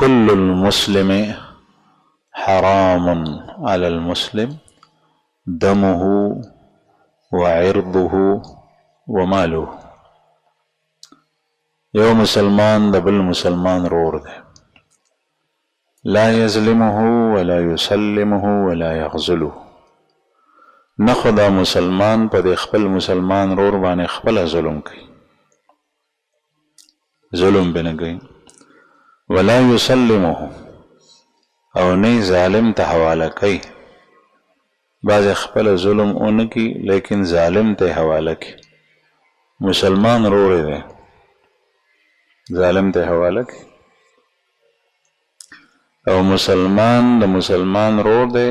كل المسلم حرام على المسلم دمه وعرضه وماله. یو مسلمان د بل مسلمان رور دی، لا یظلمه ولا یسلمه ولا یخذله. نه خو دا مسلمان په د خپل مسلمان رور باندې خپل ظلم کوي، ظلم به نه کوي، ولا یسلمه او نه ظالم ته حواله کوي. بعض خپل ظلم اون کی لیکن ظالم ته حواله کوي. مسلمان رور دی، ظالم ته حواله کوي. او مسلمان د مسلمان رور دی،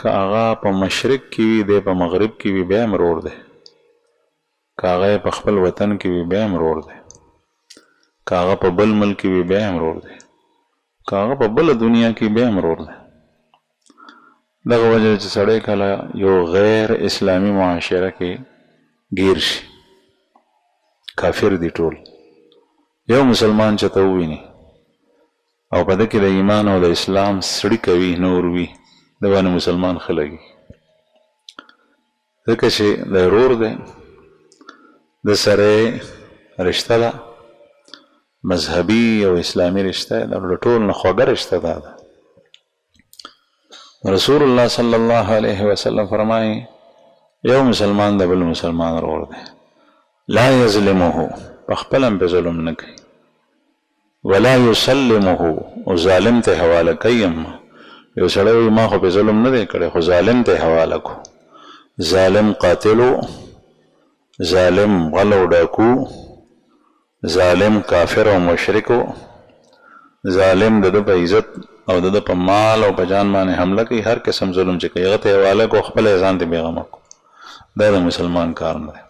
که هغه په مشرق کې وي دی په مغرب کې وي بیا هم رور دی، که هغه په خپل وطن کې وي بیا هم رور دی، که هغه په بل ملک کې وي بیا هم رور دی، که هغه په بل دنیا کې بیا هم رور دی. دغه وجه چې سړی کله یو غیر اسلامی معاشره کې گیر شي، کافر دی ټول، یو مسلمان چې ته وویني او په ده کې د ایمان او د اسلام سړي کوي نور وي، د باندې مسلمان ښه لګي. ځکه چې د ورور دی د سره رشته ده، مذهبي او اسلامي رشته ده، د ټول نه خوږه رشته ده. رسول الله صلی الله علیه وسلم فرمایي یو مسلمان د بل مسلمان ورور دی، لا یظلمه په خپل هم په ظلم نه کوي، ولا یسلمه او ظالم ته حواله کوي. یو سړی ما خو په ظلم نه دی کړی خو ظالم ته حواله کو، ظالم قاتلو، ظالم غلو ډاکو، ظالم کافر او مشرکو، ظالم د په عزت او د په مال او په جان باندې حمله کوي، هر قسم ظلم چې کوي هغه ته حواله کو، خپل ځان ته بیغمه کو. دا د مسلمان کار نه دی.